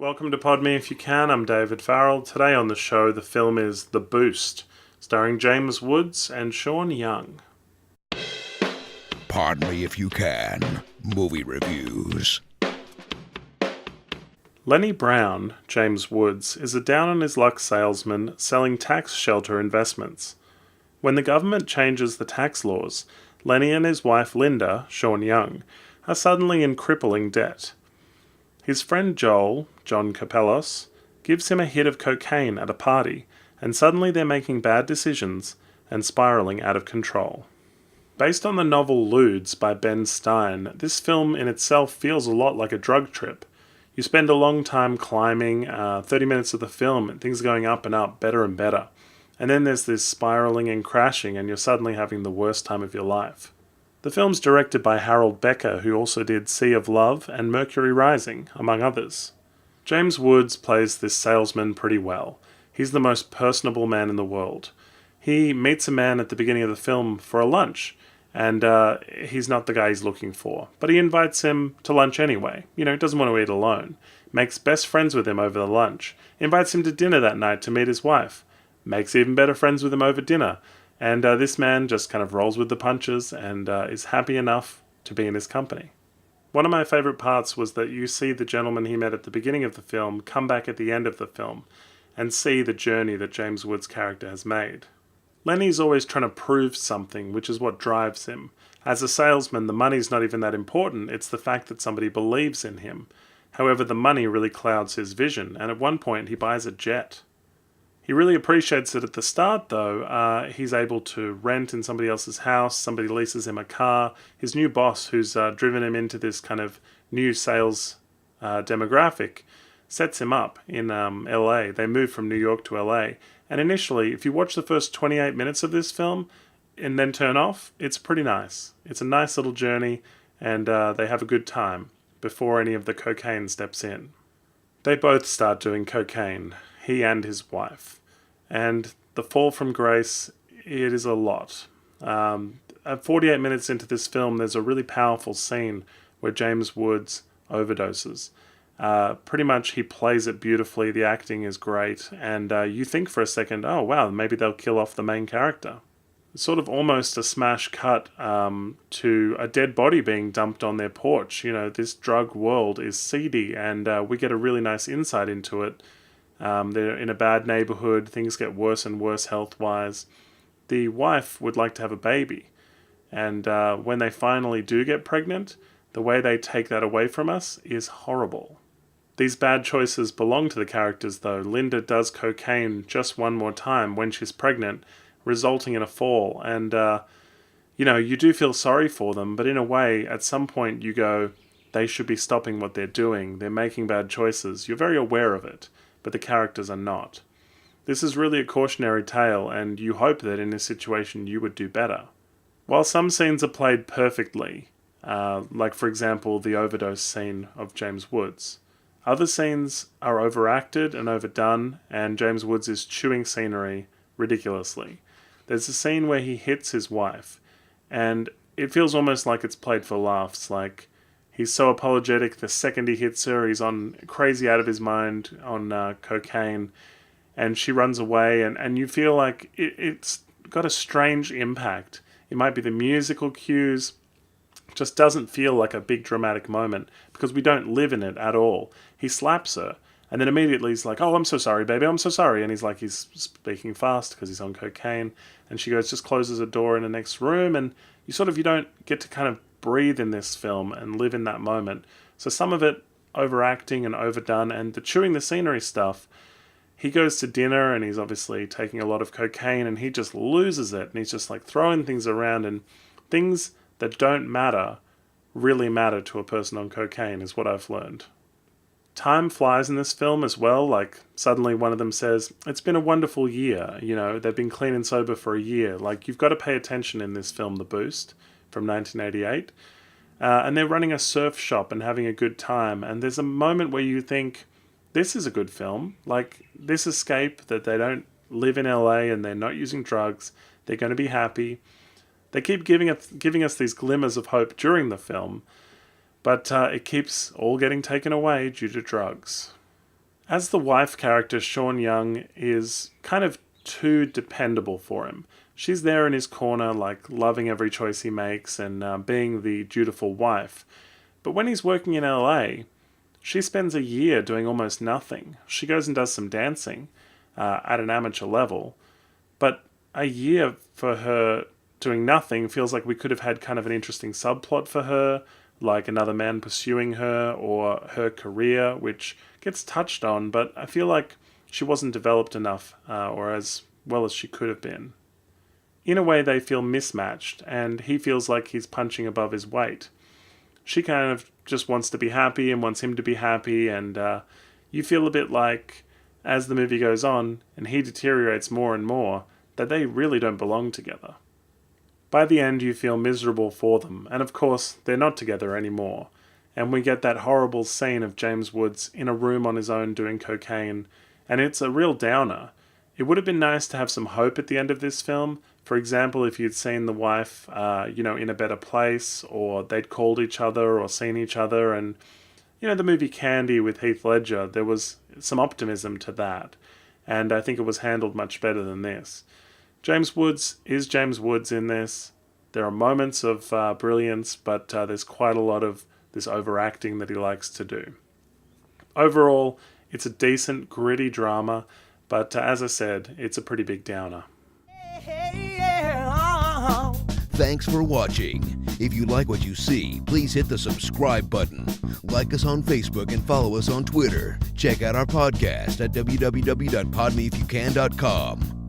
Welcome to Pod Me If You Can, I'm David Farrell. Today on the show, the film is The Boost, starring James Woods and Sean Young. Pod Me If You Can, movie reviews. Lenny Brown, James Woods, is a down-on-his-luck salesman selling tax shelter investments. When the government changes the tax laws, Lenny and his wife Linda, Sean Young, are suddenly in crippling debt. His friend Joel, John Capellos, gives him a hit of cocaine at a party, and suddenly they're making bad decisions and spiraling out of control. Based on the novel Ludes by Ben Stein, this film in itself feels a lot like a drug trip. You spend a long time climbing, 30 minutes of the film, and things are going up and up, better and better. And then there's this spiraling and crashing, and you're suddenly having the worst time of your life. The film's directed by Harold Becker, who also did Sea of Love and Mercury Rising, among others. James Woods plays this salesman pretty well. He's the most personable man in the world. He meets a man at the beginning of the film for a lunch, and he's not the guy he's looking for. But he invites him to lunch anyway. He doesn't want to eat alone. Makes best friends with him over the lunch. Invites him to dinner that night to meet his wife. Makes even better friends with him over dinner. And this man just kind of rolls with the punches and is happy enough to be in his company. One of my favourite parts was that you see the gentleman he met at the beginning of the film come back at the end of the film and see the journey that James Woods' character has made. Lenny's always trying to prove something, which is what drives him. As a salesman, the money's not even that important, it's the fact that somebody believes in him. However, the money really clouds his vision, and at one point he buys a jet. He really appreciates it at the start, though. He's able to rent in somebody else's house, somebody leases him a car. His new boss, who's driven him into this kind of new sales demographic, sets him up in LA. They move from New York to LA. And initially, if you watch the first 28 minutes of this film and then turn off, it's pretty nice. It's a nice little journey, and they have a good time before any of the cocaine steps in. They both start doing cocaine, he and his wife. And the fall from grace, it is a lot. At 48 minutes into this film, there's a really powerful scene where James Woods overdoses. Pretty much he plays it beautifully, the acting is great, and you think for a second, oh wow, maybe they'll kill off the main character. It's sort of almost a smash cut to a dead body being dumped on their porch. This drug world is seedy, and we get a really nice insight into it. They're in a bad neighborhood, things get worse and worse health-wise. The wife would like to have a baby, and when they finally do get pregnant, the way they take that away from us is horrible. These bad choices belong to the characters, though. Linda does cocaine just one more time when she's pregnant, resulting in a fall, and you do feel sorry for them, but in a way, at some point you go, they should be stopping what they're doing, they're making bad choices. You're very aware of it, but the characters are not. This is really a cautionary tale, and you hope that in this situation you would do better. While some scenes are played perfectly, like for example the overdose scene of James Woods, other scenes are overacted and overdone, and James Woods is chewing scenery ridiculously. There's a scene where he hits his wife, and it feels almost like it's played for laughs, like he's so apologetic the second he hits her, he's on crazy out of his mind on cocaine, and she runs away, and you feel like it's got a strange impact. It might be the musical cues, just doesn't feel like a big dramatic moment, because we don't live in it at all. He slaps her, and then immediately he's like, oh, I'm so sorry, baby, I'm so sorry. And he's speaking fast because he's on cocaine. And she goes, just closes a door in the next room. And you don't get to kind of breathe in this film and live in that moment. So some of it overacting and overdone. And the chewing the scenery stuff, he goes to dinner and he's obviously taking a lot of cocaine and he just loses it. And he's just like throwing things around, and things that don't matter really matter to a person on cocaine is what I've learned. Time flies in this film as well. Like suddenly one of them says, it's been a wonderful year. They've been clean and sober for a year. Like, you've got to pay attention in this film, The Boost, from 1988. And they're running a surf shop and having a good time. And there's a moment where you think, this is a good film. Like, this escape that they don't live in LA and they're not using drugs. They're going to be happy. They keep giving us these glimmers of hope during the film. But it keeps all getting taken away due to drugs. As the wife character, Sean Young is kind of too dependable for him. She's there in his corner, like loving every choice he makes and being the dutiful wife. But when he's working in LA, she spends a year doing almost nothing. She goes and does some dancing at an amateur level, but a year for her doing nothing feels like we could have had kind of an interesting subplot for her, like another man pursuing her or her career, which gets touched on, but I feel like she wasn't developed enough or as well as she could have been. In a way, they feel mismatched, and he feels like he's punching above his weight. She kind of just wants to be happy and wants him to be happy, and you feel a bit like, as the movie goes on, and he deteriorates more and more, that they really don't belong together. By the end, you feel miserable for them, and of course, they're not together anymore. And we get that horrible scene of James Woods in a room on his own doing cocaine, and it's a real downer. It would have been nice to have some hope at the end of this film. For example, if you'd seen the wife, in a better place, or they'd called each other or seen each other, and, the movie Candy with Heath Ledger, there was some optimism to that, and I think it was handled much better than this. James Woods is James Woods in this. There are moments of brilliance, but there's quite a lot of this overacting that he likes to do. Overall, it's a decent, gritty drama, but as I said, it's a pretty big downer. Thanks for watching. If you like what you see, please hit the subscribe button. Like us on Facebook and follow us on Twitter. Check out our podcast at www.podmeifyoucan.com.